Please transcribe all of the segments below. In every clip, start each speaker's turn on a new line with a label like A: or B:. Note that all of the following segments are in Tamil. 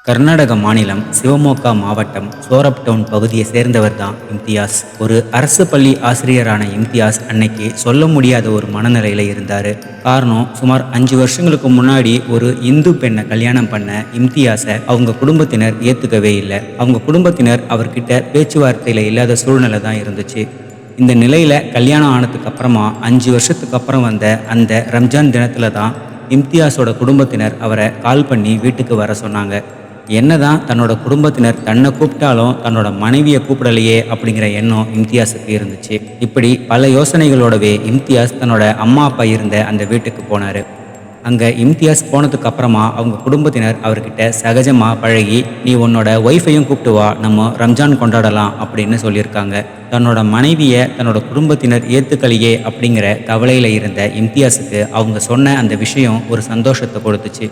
A: கர்நாடக மாநிலம் சிவமோகா மாவட்டம் சோரப் டவுன் பகுதியை சேர்ந்தவர் தான் இம்தியாஸ். ஒரு அரசு பள்ளி ஆசிரியரான இம்தியாஸ் அன்னைக்கு சொல்ல முடியாத ஒரு மனநிலையில இருந்தாரு. காரணம், சுமார் 5 வருஷங்களுக்கு முன்னாடி ஒரு இந்து பெண்ணை கல்யாணம் பண்ண இம்தியாஸை அவங்க குடும்பத்தினர் ஏத்துக்கவே இல்லை. அவங்க குடும்பத்தினர் அவர்கிட்ட பேச்சுவார்த்தையில இல்லாத சூழ்நிலை தான் இருந்துச்சு. இந்த நிலையில கல்யாணம் ஆனதுக்கு அப்புறமா 5 வருஷத்துக்கு அப்புறம் வந்த அந்த ரம்ஜான் தினத்துல தான் இம்தியாஸோட குடும்பத்தினர் அவரை கால் பண்ணி வீட்டுக்கு வர சொன்னாங்க. என்னதான் தன்னோட குடும்பத்தினர் தன்னை கூப்பிட்டாலும் தன்னோட மனைவியை கூப்பிடலையே அப்படிங்கிற எண்ணம் இம்தியாஸுக்கு இருந்துச்சு. இப்படி பல யோசனைகளோடவே இம்தியாஸ் தன்னோட அம்மா அப்பா இருந்த அந்த வீட்டுக்கு போனாரு. அங்கே இம்தியாஸ் போனதுக்கு அப்புறமா அவங்க குடும்பத்தினர் அவர்கிட்ட சகஜமாக பழகி, நீ உன்னோட ஒய்ஃபையும் கூப்பிட்டு வா, நம்ம ரம்ஜான் கொண்டாடலாம் அப்படின்னு சொல்லியிருக்காங்க. தன்னோட மனைவியை தன்னோட குடும்பத்தினர் ஏற்றுக்கலையே அப்படிங்கிற கவலையில் இருந்த இம்தியாஸுக்கு அவங்க சொன்ன அந்த விஷயம் ஒரு சந்தோஷத்தை கொடுத்துச்சு.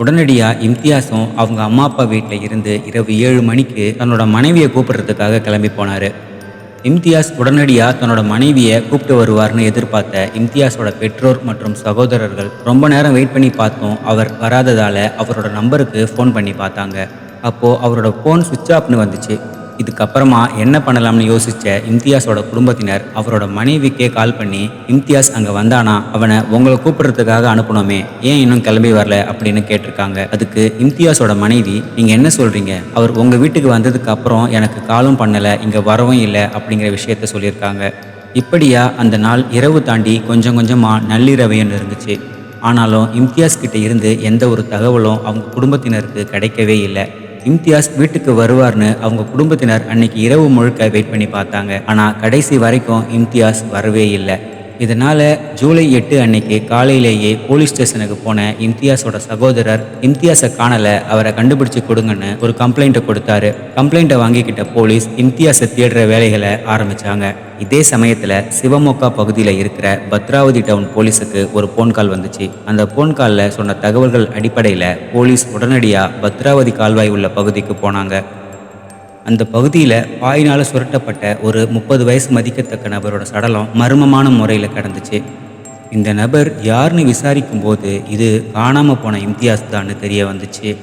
A: உடனடியாக இம்தியாஸும் அவங்க அம்மா அப்பா வீட்டில் இருந்து இரவு 7 மணிக்கு தன்னோட மனைவியை கூப்பிடுறதுக்காக கிளம்பி போனார். இம்தியாஸ் உடனடியாக தன்னோட மனைவியை கூப்பிட்டு வருவார்னு எதிர்பார்த்த இம்தியாஸோட பெற்றோர் மற்றும் சகோதரர்கள் ரொம்ப நேரம் வெயிட் பண்ணி பார்த்தும் அவர் வராததால் அவரோட நம்பருக்கு ஃபோன் பண்ணி பார்த்தாங்க. அப்போது அவரோட ஃபோன் சுவிட்ச் ஆஃப்னு வந்துச்சு. இதுக்கப்புறமா என்ன பண்ணலாம்னு யோசித்த இம்தியாஸோட குடும்பத்தினர் அவரோட மனைவிக்கே கால் பண்ணி, இம்தியாஸ் அங்கே வந்தானா, அவனை உங்களை கூப்பிடுறதுக்காக அனுப்பணுமே, ஏன் இன்னும் கிளம்பி வரல அப்படின்னு கேட்டிருக்காங்க. அதுக்கு இம்தியாஸோட மனைவி, நீங்கள் என்ன சொல்கிறீங்க, அவர் உங்கள் வீட்டுக்கு வந்ததுக்கு அப்புறம் எனக்கு காலும் பண்ணலை, இங்கே வரவும் இல்லை அப்படிங்கிற விஷயத்த சொல்லியிருக்காங்க. இப்படியா அந்த நாள் இரவு தாண்டி கொஞ்சம் கொஞ்சமாக நள்ளிரவையும் இருந்துச்சு. ஆனாலும் இம்தியாஸ் கிட்ட இருந்து எந்த ஒரு தகவலும் அவங்க குடும்பத்தினருக்கு கிடைக்கவே இல்லை. இம்தியாஸ் வீட்டுக்கு வருவார்னு அவங்க குடும்பத்தினர் அன்னைக்கு இரவு முழுக்க வெயிட் பண்ணி பார்த்தாங்க. ஆனால் கடைசி வரைக்கும் இம்தியாஸ் வரவே இல்லை. இதனால ஜூலை 8 அன்னைக்கு காலையிலேயே போலீஸ் ஸ்டேஷனுக்கு போன இம்தியாஸோட சகோதரர் இம்தியாஸை காணல, அவரை கண்டுபிடிச்சு கொடுங்கன்னு ஒரு கம்ப்ளைண்ட்டை கொடுத்தாரு. கம்ப்ளைண்ட்டை வாங்கிக்கிட்ட போலீஸ் இம்தியாஸை தேடுற வேலைகளை ஆரம்பிச்சாங்க. இதே சமயத்தில் சிவமோகா பகுதியில் இருக்கிற பத்ராவதி டவுன் போலீஸுக்கு ஒரு ஃபோன் கால் வந்துச்சு. அந்த ஃபோன் காலில் சொன்ன தகவல்கள் அடிப்படையில் போலீஸ் உடனடியாக பத்ராவதி கால்வாய் உள்ள பகுதிக்கு போனாங்க. அந்த பகுதியில் பாயினால் சுரட்டப்பட்ட ஒரு 30 வயசு மதிக்கத்தக்க நபரோட சடலம் மர்மமான முறையில் கிடந்துச்சு. இந்த நபர் யாருன்னு விசாரிக்கும் போது இது காணாமல் போன இம்தியாஸ் தான் தெரிய வந்துச்சு.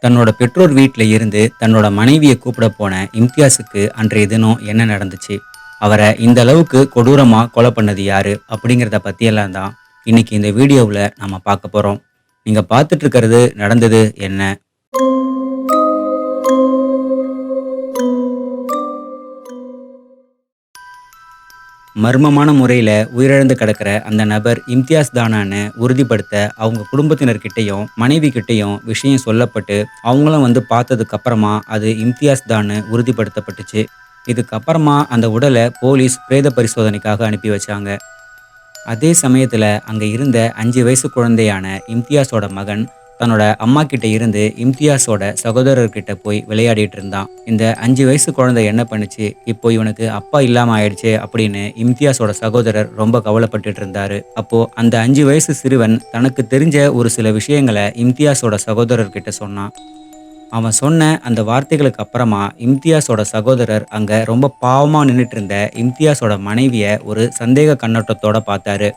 A: தன்னோட பெற்றோர் வீட்டில் இருந்து தன்னோட மனைவியை கூப்பிட போன இம்தியாஸுக்கு அன்றைய தினம் என்ன நடந்துச்சு, அவரை இந்த அளவுக்கு கொடூரமாக கொலை பண்ணது யாரு அப்படிங்கிறத பற்றியெல்லாம் தான் இன்னைக்கு இந்த வீடியோவில் நம்ம பார்க்க போகிறோம். நீங்கள் பார்த்துட்டு இருக்கிறது நடந்தது என்ன. மர்மமான முறையில் உயிரிழந்து கிடக்கிற அந்த நபர் இம்தியாஸ் தானான்னு உறுதிப்படுத்த அவங்க குடும்பத்தினர்கிட்டையும் மனைவி கிட்டையும் விஷயம் சொல்லப்பட்டு அவங்களும் பார்த்ததுக்கு அப்புறமா அது இம்தியாஸ் தான்னு உறுதிப்படுத்தப்பட்டுச்சு. இதுக்கப்புறமா அந்த உடலை போலீஸ் பிரேத பரிசோதனைக்காக அனுப்பி வச்சாங்க. அதே சமயத்தில் அங்கே இருந்த 5 வயசு குழந்தையான இம்தியாஸோட மகன் தன்னோட அம்மா கிட்ட இருந்து இம்தியாஸோட சகோதரர்கிட்ட போய் விளையாடிட்டு இருந்தான். இந்த 5 வயசு குழந்தை என்ன பண்ணுச்சு, இப்போ இவனுக்கு அப்பா இல்லாம ஆயிடுச்சு அப்படின்னு இம்தியாஸோட சகோதரர் ரொம்ப கவலைப்பட்டுட்டு இருந்தாரு. அப்போ அந்த 5 வயசு சிறுவன் தனக்கு தெரிஞ்ச ஒரு சில விஷயங்களை இம்தியாஸோட சகோதரர்கிட்ட சொன்னான். அவன் சொன்ன அந்த வார்த்தைகளுக்கு அப்புறமா இம்தியாஸோட சகோதரர் அங்க ரொம்ப பாவமா நின்றுட்டு இருந்த இம்தியாஸோட மனைவிய ஒரு சந்தேக கண்ணோட்டத்தோட பார்த்தாரு.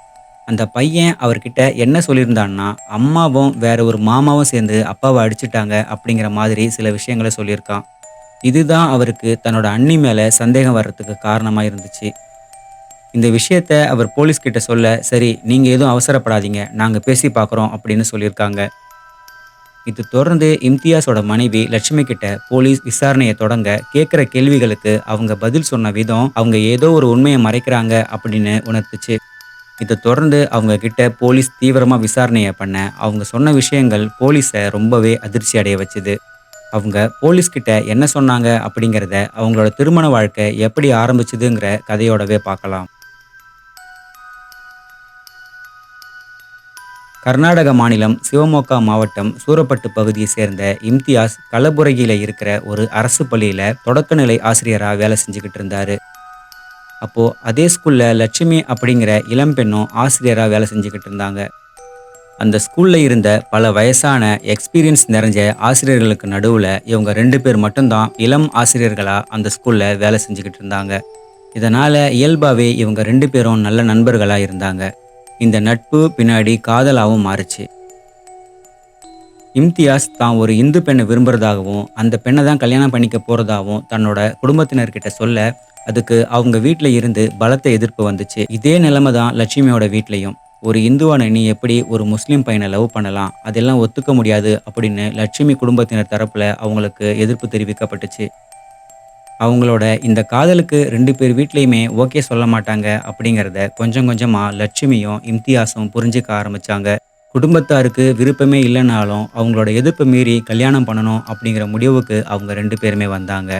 A: அந்த பையன் அவர்கிட்ட என்ன சொல்லியிருந்தான்னா, அம்மாவும் வேற ஒரு மாமாவும் சேர்ந்து அப்பாவை அடிச்சிட்டாங்க அப்படிங்கிற மாதிரி சில விஷயங்களை சொல்லியிருக்கான். இதுதான் அவருக்கு தன்னோட அண்ணி மேலே சந்தேகம் வர்றதுக்கு காரணமாக இருந்துச்சு. இந்த விஷயத்த அவர் போலீஸ்கிட்ட சொல்ல, சரி நீங்கள் எதுவும் அவசரப்படாதீங்க, நாங்கள் பேசி பார்க்குறோம் அப்படின்னு சொல்லியிருக்காங்க. இது தொடர்ந்து இம்தியாஸோட மனைவி லட்சுமி கிட்ட போலீஸ் விசாரணையை தொடங்க கேட்குற கேள்விகளுக்கு அவங்க பதில் சொன்ன விதம் அவங்க ஏதோ ஒரு உண்மையை மறைக்கிறாங்க அப்படின்னு உணர்த்துச்சு. இதை தொடர்ந்து அவங்க கிட்ட போலீஸ் தீவிரமாக விசாரணையை பண்ண அவங்க சொன்ன விஷயங்கள் போலீஸை ரொம்பவே அதிர்ச்சி அடைய வச்சுது. அவங்க போலீஸ்கிட்ட என்ன சொன்னாங்க அப்படிங்கிறத அவங்களோட திருமண வாழ்க்கை எப்படி ஆரம்பிச்சுதுங்கிற கதையோடவே பார்க்கலாம். கர்நாடக மாநிலம் சிவமோகா மாவட்டம் சூரப்பட்டு பகுதியை சேர்ந்த இம்தியாஸ் கலபுரகியில் இருக்கிற ஒரு அரசு பள்ளியில் தொடக்கநிலை ஆசிரியராக வேலை செஞ்சுக்கிட்டு இருந்தாரு. அப்போது அதே ஸ்கூலில் லட்சுமி அப்படிங்கிற இளம்பெண்ணும் ஆசிரியராக வேலை செஞ்சுக்கிட்டு இருந்தாங்க. அந்த ஸ்கூலில் இருந்த பல வயசான எக்ஸ்பீரியன்ஸ் நிறைஞ்ச ஆசிரியர்களுக்கு நடுவில் இவங்க 2 பேர் மட்டும்தான் இளம் ஆசிரியர்களாக அந்த ஸ்கூலில் வேலை செஞ்சுக்கிட்டு இருந்தாங்க. இதனால் இயல்பாகவே இவங்க 2 பேரும் நல்ல நண்பர்களாக இருந்தாங்க. இந்த நட்பு பின்னாடி காதலாகவும் மாறுச்சு. இம்தியாஸ் தான் ஒரு இந்து பெண்ணை விரும்புறதாகவும் அந்த பெண்ணை தான் கல்யாணம் பண்ணிக்க போறதாகவும் தன்னோட குடும்பத்தினர்கிட்ட சொல்ல, அதுக்கு அவங்க வீட்ல இருந்து பலத்த எதிர்ப்பு வந்துச்சு. இதே நிலைமை தான் லட்சுமியோட வீட்லயும். ஒரு இந்துவான நீ எப்படி ஒரு முஸ்லீம் பையனை லவ் பண்ணலாம், அதெல்லாம் ஒத்துக்க முடியாது அப்படின்னு லட்சுமி குடும்பத்தினர் தரப்புல அவங்களுக்கு எதிர்ப்பு தெரிவிக்கப்பட்டுச்சு. அவங்களோட இந்த காதலுக்கு 2 பேர் வீட்லயுமே ஓகே சொல்ல மாட்டாங்க அப்படிங்கிறத கொஞ்சம் கொஞ்சமா லட்சுமியும் இம்தியாஸும் புரிஞ்சுக்க ஆரம்பிச்சாங்க. குடும்பத்தாருக்கு விருப்பமே இல்லைனாலும் அவங்களோட எதிர்ப்பை மீறி கல்யாணம் பண்ணணும் அப்படிங்கிற முடிவுக்கு அவங்க 2 பேருமே வந்தாங்க.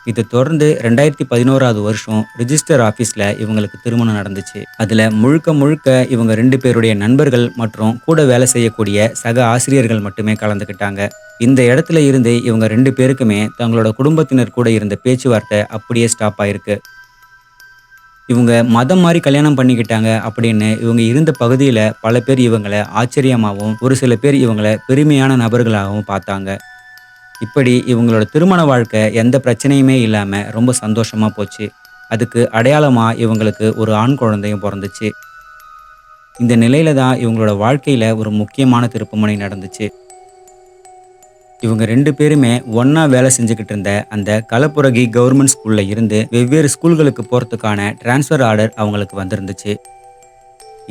A: இது தொடர்ந்து 2011வது வருஷம் ரிஜிஸ்டர் ஆஃபீஸ்ல இவங்களுக்கு திருமணம் நடந்துச்சு. அதுல முழுக்க முழுக்க இவங்க 2 பேருடைய நண்பர்கள் மற்றும் கூட வேலை செய்யக்கூடிய சக ஆசிரியர்கள் மட்டுமே கலந்துக்கிட்டாங்க. இந்த இடத்துல இருந்து இவங்க 2 பேருக்குமே தங்களோட குடும்பத்தினர் கூட இருந்த பேச்சுவார்த்தை அப்படியே ஸ்டாப் ஆயிருக்கு. இவங்க மதம் மாறி கல்யாணம் பண்ணிக்கிட்டாங்க அப்படின்னு இவங்க இருந்த பகுதியில பல பேர் இவங்கள ஆச்சரியமாகவும், ஒரு சில பேர் இவங்கள பெருமையான நபர்களாகவும் பார்த்தாங்க. இப்படி இவங்களோட திருமண வாழ்க்கை எந்த பிரச்சனையுமே இல்லாம ரொம்ப சந்தோஷமா போச்சு. அதுக்கு அடையாளமா இவங்களுக்கு ஒரு ஆண் குழந்தையும் பொறந்துச்சு. இந்த நிலையில தான் இவங்களோட வாழ்க்கையில ஒரு முக்கியமான திருப்புமுனை நடந்துச்சு. இவங்க 2 பேருமே ஒண்ணா வேலை செஞ்சுக்கிட்டு இருந்த அந்த கலப்புரகி கவர்மெண்ட் ஸ்கூல்ல இருந்து வெவ்வேறு ஸ்கூல்களுக்கு போறதுக்கான டிரான்ஸ்ஃபர் ஆர்டர் அவங்களுக்கு வந்திருந்துச்சு.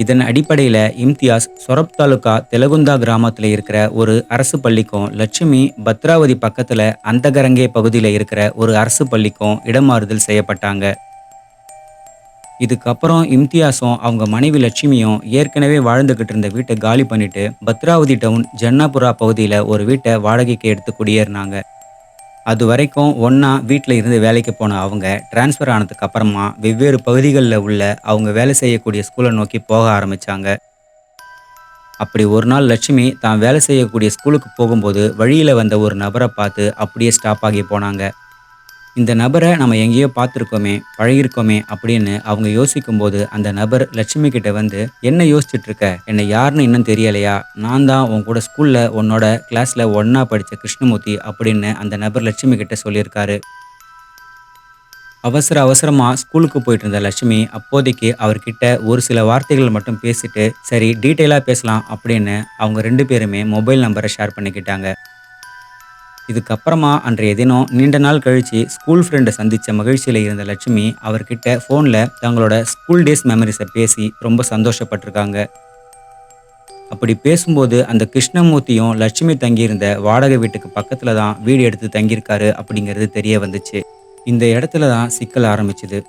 A: இதன் அடிப்படையில இம்தியாஸ் சொரப் தாலுகா தெலகுந்தா கிராமத்துல இருக்கிற ஒரு அரசு பள்ளிக்கும், லட்சுமி பத்ராவதி பக்கத்துல அந்தகரங்கே பகுதியில இருக்கிற ஒரு அரசு பள்ளிக்கும் இடமாறுதல் செய்யப்பட்டாங்க. இதுக்கப்புறம் இம்தியாஸும் அவங்க மனைவி லட்சுமியும் ஏற்கனவே வாழ்ந்துகிட்டு இருந்த வீட்டை காலி பண்ணிட்டு பத்ராவதி டவுன் ஜன்னாபுரா பகுதியில ஒரு வீட்டை வாடகைக்கு எடுத்து குடியேறினாங்க. அது வரைக்கும் ஒண்ணா வீட்ல இருந்து வேலைக்கு போன அவங்க டிரான்ஸ்ஃபர் ஆனதுக்கு அப்புறமா வெவ்வேறு பகுதிகளில் உள்ள அவங்க வேலை செய்யக்கூடிய ஸ்கூலை நோக்கி போக ஆரம்பிச்சாங்க. அப்படி ஒரு நாள் லட்சுமி தான் வேலை செய்யக்கூடிய ஸ்கூலுக்கு போகும்போது வழியில வந்த ஒரு நபரை பார்த்து அப்படியே ஸ்டாப் ஆகி போனாங்க. இந்த நபரை நம்ம எங்கேயோ பார்த்துருக்கோமே, பழகிருக்கோமே அப்படின்னு அவங்க யோசிக்கும்போது அந்த நபர் லட்சுமி கிட்ட வந்து, என்ன யோசிச்சுட்டு இருக்க, என்னை யாருன்னு இன்னும் தெரியலையா, நான் தான் உன் கூட ஸ்கூல்ல உன்னோட கிளாஸ்ல ஒண்ணா படிச்ச கிருஷ்ணமூர்த்தி அப்படின்னு அந்த நபர் லட்சுமி கிட்ட சொல்லியிருக்காரு. அவசர அவசரமா ஸ்கூலுக்கு போயிட்டு இருந்த லட்சுமி அப்போதைக்கு அவர்கிட்ட ஒரு சில வார்த்தைகள் மட்டும் பேசிட்டு, சரி டீட்டெயிலா பேசலாம் அப்படின்னு அவங்க 2 பேருமே மொபைல் நம்பரை ஷேர் பண்ணிக்கிட்டாங்க. இதுக்கப்புறமா அன்றைய தினம் நீண்ட நாள் கழிச்சு ஸ்கூல் ஃப்ரெண்டை சந்திச்ச மகிழ்ச்சியில இருந்த லட்சுமி அவர்கிட்ட ஃபோன்ல தங்களோட ஸ்கூல் டேஸ் மெமரிஸை பேசி ரொம்ப சந்தோஷப்பட்டிருக்காங்க. அப்படி பேசும்போது அந்த கிருஷ்ணமூர்த்தியும் லட்சுமி தங்கியிருந்த வாடகை வீட்டுக்கு பக்கத்துல தான் வீடு எடுத்து தங்கியிருக்காரு அப்படிங்கிறது தெரிய வந்துச்சு. இந்த இடத்துல தான் சிக்கல் ஆரம்பிச்சுது.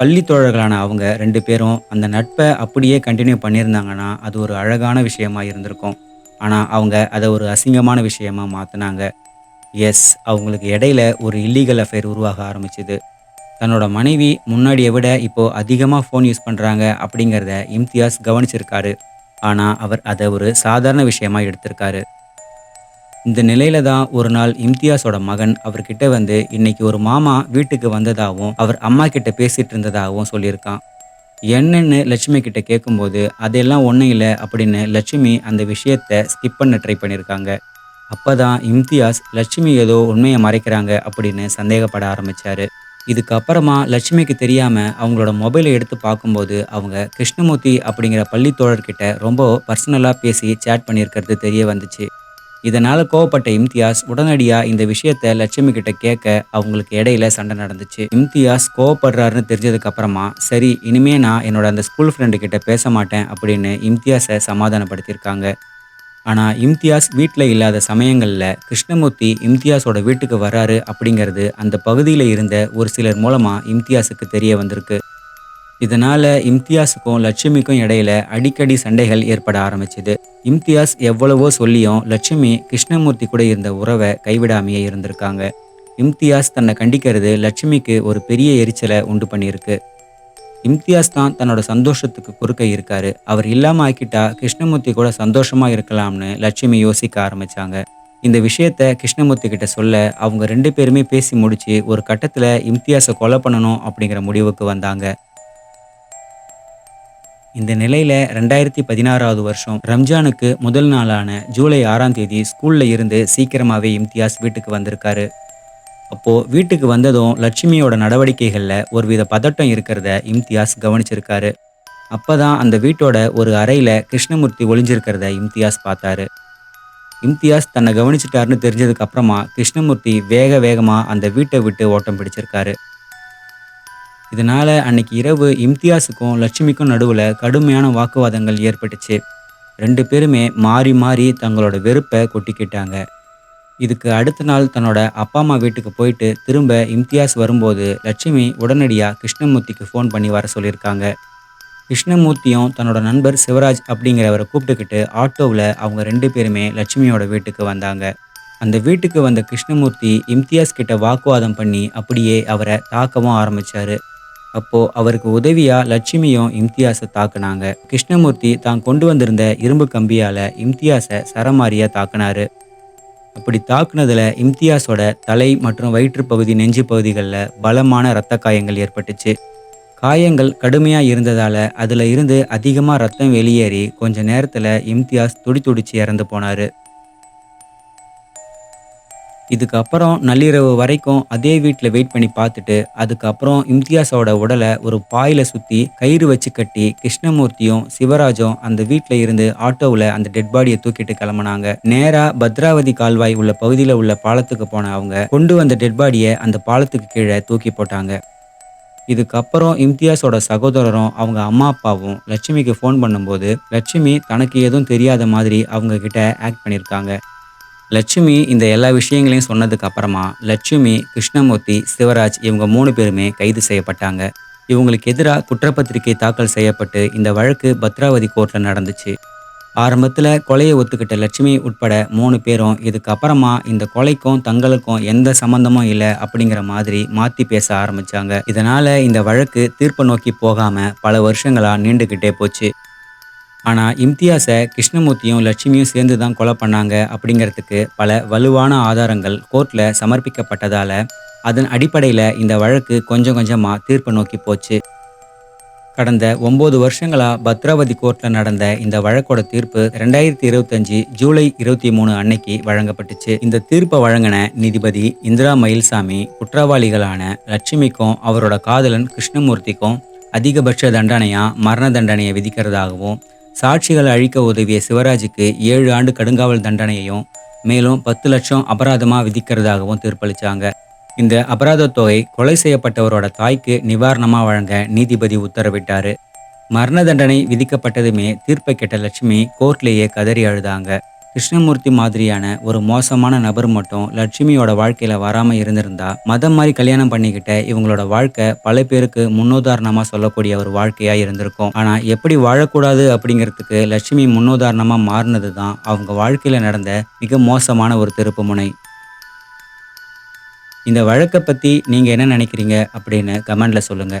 A: பள்ளி தோழர்களான அவங்க 2 பேரும் அந்த நட்பை அப்படியே கண்டினியூ பண்ணியிருந்தாங்கன்னா அது ஒரு அழகான விஷயமா இருந்திருக்கும். ஆனா அவங்க அதை ஒரு அசிங்கமான விஷயமா மாத்தினாங்க. எஸ், அவங்களுக்கு இடையில ஒரு இல்லீகல் அஃபேர் உருவாக ஆரம்பிச்சுது. தன்னோட மனைவி முன்னாடியை விட இப்போ அதிகமாக ஃபோன் யூஸ் பண்ணுறாங்க அப்படிங்கிறத இம்தியாஸ் கவனிச்சிருக்காரு. ஆனால் அவர் அதை ஒரு சாதாரண விஷயமா எடுத்திருக்காரு. இந்த நிலையில தான் ஒரு நாள் இம்தியாஸோட மகன் அவர்கிட்ட வந்து இன்னைக்கு ஒரு மாமா வீட்டுக்கு வந்ததாகவும் அவர் அம்மா கிட்ட பேசிட்டு இருந்ததாகவும் சொல்லியிருக்கான். என்னன்னு லட்சுமி கிட்ட கேட்கும்போது அதெல்லாம் ஒன்றும் இல்லை அப்படின்னு லட்சுமி அந்த விஷயத்த ஸ்கிப் பண்ண ட்ரை பண்ணியிருக்காங்க. அப்பதான் இம்தியாஸ் லட்சுமி ஏதோ உண்மையை மறைக்கிறாங்க அப்படின்னு சந்தேகப்பட ஆரம்பிச்சாரு. இதுக்கப்புறமா லட்சுமிக்கு தெரியாம அவங்களோட மொபைலை எடுத்து பார்க்கும்போது அவங்க கிருஷ்ணமூர்த்தி அப்படிங்கிற பள்ளி தோழர்கிட்ட ரொம்ப பர்சனலா பேசி சேட் பண்ணியிருக்கிறது தெரிய வந்துச்சு. இதனால கோவப்பட்ட இம்தியாஸ் உடனடியா இந்த விஷயத்த லட்சுமி கிட்ட கேட்க அவங்களுக்கு இடையில சண்டை நடந்துச்சு. இம்தியாஸ் கோவப்படுறாருன்னு தெரிஞ்சதுக்கு அப்புறமா சரி இனிமே நான் என்னோட அந்த ஸ்கூல் ஃப்ரெண்டு கிட்ட பேச மாட்டேன் அப்படின்னு இம்தியாஸை சமாதானப்படுத்தியிருக்காங்க. ஆனா இம்தியாஸ் வீட்ல இல்லாத சமயங்கள்ல கிருஷ்ணமூர்த்தி இம்தியாஸோட வீட்டுக்கு வராரு அப்படிங்கிறது அந்த பகுதியில இருந்த ஒரு சிலர் மூலமா இம்தியாஸுக்கு தெரிய வந்திருக்கு. இதனால இம்தியாஸுக்கும் லட்சுமிக்கும் இடையில அடிக்கடி சண்டைகள் ஏற்பட ஆரம்பிச்சுது. இம்தியாஸ் எவ்வளவோ சொல்லியும் லட்சுமி கிருஷ்ணமூர்த்தி கூட இருந்த உறவை கைவிடாமையே இருந்திருக்காங்க. இம்தியாஸ் தன்னை கண்டிக்கிறது லட்சுமிக்கு ஒரு பெரிய எரிச்சலை உண்டு பண்ணியிருக்கு. இம்தியாஸ் தான் தன்னோட சந்தோஷத்துக்கு குறுக்க இருக்காரு, அவர் இல்லாம ஆக்கிட்டா கிருஷ்ணமூர்த்தி கூட சந்தோஷமா இருக்கலாம்னு லட்சுமி யோசிக்க ஆரம்பிச்சாங்க. இந்த விஷயத்த கிருஷ்ணமூர்த்தி கிட்ட சொல்ல அவங்க 2 பேருமே பேசி முடிச்சு ஒரு கட்டத்துல இம்தியாஸை கொலை பண்ணணும் அப்படிங்கிற முடிவுக்கு வந்தாங்க. இந்த நிலையில 2016வது வருஷம் ரம்ஜானுக்கு முதல் நாளான ஜூலை 6ஆம் தேதி ஸ்கூல்ல இருந்து சீக்கிரமாவே இம்தியாஸ் வீட்டுக்கு வந்திருக்காரு. அப்போ வீட்டுக்கு வந்ததும் லட்சுமியோட நடவடிக்கைகள்ல ஒருவித பதட்டம் இருக்கிறத இம்தியாஸ் கவனிச்சிருக்காரு. அப்பதான் அந்த வீட்டோட ஒரு அறையில கிருஷ்ணமூர்த்தி ஒளிஞ்சிருக்கிறத இம்தியாஸ் பார்த்தாரு. இம்தியாஸ் தன்னை கவனிச்சிட்டாருன்னு தெரிஞ்சதுக்கு அப்புறமா கிருஷ்ணமூர்த்தி வேக வேகமா அந்த வீட்டை விட்டு ஓட்டம் பிடிச்சிருக்காரு. இதனால அன்னைக்கு இரவு இம்தியாஸுக்கும் லட்சுமிக்கும் நடுவுல கடுமையான வாக்குவாதங்கள் ஏற்பட்டுச்சு. 2 பேருமே மாறி மாறி தங்களோட வெறுப்பை கொட்டிக்கிட்டாங்க. இதுக்கு அடுத்த நாள் தன்னோட அப்பா அம்மா வீட்டுக்கு போயிட்டு திரும்ப இம்தியாஸ் வரும்போது லட்சுமி உடனடியா கிருஷ்ணமூர்த்திக்கு ஃபோன் பண்ணி வர சொல்லியிருக்காங்க. கிருஷ்ணமூர்த்தியும் தன்னோட நண்பர் சிவராஜ் அப்படிங்கிறவரை கூப்பிட்டுக்கிட்டு ஆட்டோவில் அவங்க 2 பேருமே லட்சுமியோட வீட்டுக்கு வந்தாங்க. அந்த வீட்டுக்கு வந்த கிருஷ்ணமூர்த்தி இம்தியாஸ் கிட்ட வாக்குவாதம் பண்ணி அப்படியே அவரை தாக்கவும் ஆரம்பிச்சாரு. அப்போ அவருக்கு உதவியா லட்சுமியும் இம்தியாஸை தாக்குனாங்க. கிருஷ்ணமூர்த்தி தான் கொண்டு வந்திருந்த இரும்பு கம்பியால இம்தியாஸை சரமாரியா தாக்குனாரு. அப்படி தாக்குனதுல இம்தியாஸோட தலை மற்றும் வயிற்று பகுதி, நெஞ்சு பகுதிகளில் பலமான இரத்த காயங்கள் ஏற்பட்டுச்சு. காயங்கள் கடுமையா இருந்ததால அதுல இருந்து அதிகமா ரத்தம் வெளியேறி கொஞ்ச நேரத்துல இம்தியாஸ் துடி துடிச்சு இறந்து போனாரு. இதுக்கப்புறம் நள்ளிரவு வரைக்கும் அதே வீட்டில் வெயிட் பண்ணி பார்த்துட்டு அதுக்கப்புறம் இம்தியாஸோட உடலை ஒரு பாயில சுற்றி கயிறு வச்சு கட்டி கிருஷ்ணமூர்த்தியும் சிவராஜும் அந்த வீட்டில் இருந்து ஆட்டோவில் அந்த டெட் பாடியை தூக்கிட்டு கிளம்புனாங்க. நேராக பத்ராவதி கால்வாய் உள்ள பகுதியில் உள்ள பாலத்துக்கு போன அவங்க கொண்டு வந்த டெட் பாடியை அந்த பாலத்துக்கு கீழே தூக்கி போட்டாங்க. இதுக்கப்புறம் இம்தியாஸோட சகோதரரும் அவங்க அம்மா அப்பாவும் லட்சுமிக்கு ஃபோன் பண்ணும்போது லட்சுமி தனக்கு எதுவும் தெரியாத மாதிரி அவங்க கிட்ட ஆக்ட் பண்ணியிருக்காங்க. லட்சுமி இந்த எல்லா விஷயங்களையும் சொன்னதுக்கு அப்புறமா லட்சுமி, கிருஷ்ணமூர்த்தி, சிவராஜ் இவங்க 3 பேருமே கைது செய்யப்பட்டாங்க. இவங்களுக்கு எதிராக குற்றப்பத்திரிகை தாக்கல் செய்யப்பட்டு இந்த வழக்கு பத்ராவதி கோர்ட்டில் நடந்துச்சு. ஆரம்பத்தில் கொலையை ஒத்துக்கிட்ட லட்சுமி உட்பட 3 பேரும் இதுக்கப்புறமா இந்த கொலைக்கும் தங்களுக்கும் எந்த சம்மந்தமும் இல்லை அப்படிங்கிற மாதிரி மாற்றி பேச ஆரம்பிச்சாங்க. இதனால இந்த வழக்கு தீர்ப்பை நோக்கி போகாம பல வருஷங்களா நீண்டுக்கிட்டே போச்சு. ஆனால் இம்தியாஸை கிருஷ்ணமூர்த்தியும் லட்சுமியும் சேர்ந்து தான் கொலை பண்ணாங்க அப்படிங்கிறதுக்கு பல வலுவான ஆதாரங்கள் கோர்ட்டில் சமர்ப்பிக்கப்பட்டதால் அதன் அடிப்படையில் இந்த வழக்கு கொஞ்சம் கொஞ்சமாக தீர்ப்பை நோக்கி போச்சு. கடந்த 9 வருஷங்களாக பத்ராவதி கோர்ட்டில் நடந்த இந்த வழக்கோட தீர்ப்பு 2025 ஜூலை 23 அன்னைக்கு வழங்கப்பட்டுச்சு. இந்த தீர்ப்பை வழங்கின நீதிபதி இந்திரா மயில்சாமி குற்றவாளிகளான லட்சுமிக்கும் அவரோட காதலன் கிருஷ்ணமூர்த்திக்கும் அதிகபட்ச தண்டனையா மரண தண்டனையை விதிக்கிறதாகவும், சாட்சிகளை அழிக்க உதவிய சிவராஜுக்கு 7 ஆண்டு கடுங்காவல் தண்டனையையும் மேலும் 10 லட்சம் அபராதமாக விதிக்கிறதாகவும் தீர்ப்பளித்தாங்க. இந்த அபராத தொகை கொலை செய்யப்பட்டவரோட தாய்க்கு நிவாரணமாக வழங்க நீதிபதி உத்தரவிட்டார். மரண தண்டனை விதிக்கப்பட்டதுமே தீர்ப்பை கேட்ட லட்சுமி கோர்ட்லேயே கதறி அழுதாங்க. கிருஷ்ணமூர்த்தி மாதிரியான ஒரு மோசமான நபர் மட்டும் லட்சுமியோட வாழ்க்கையில வராம இருந்திருந்தா மதம் மாதிரி கல்யாணம் பண்ணிக்கிட்ட இவங்களோட வாழ்க்கை பல பேருக்கு முன்னுதாரணமா சொல்லக்கூடிய ஒரு வாழ்க்கையா இருந்திருக்கும். ஆனா எப்படி வாழக்கூடாது அப்படிங்கிறதுக்கு லட்சுமி முன்னுதாரணமா மாறினது தான் அவங்க வாழ்க்கையில நடந்த மிக மோசமான ஒரு திருப்பு முனை. இந்த வழக்கை பத்தி நீங்க என்ன நினைக்கிறீங்க அப்படின்னு கமெண்ட்ல சொல்லுங்க.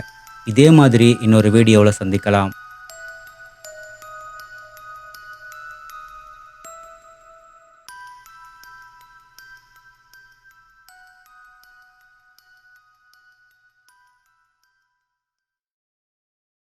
A: இதே மாதிரி இன்னொரு வீடியோவில் சந்திக்கலாம்.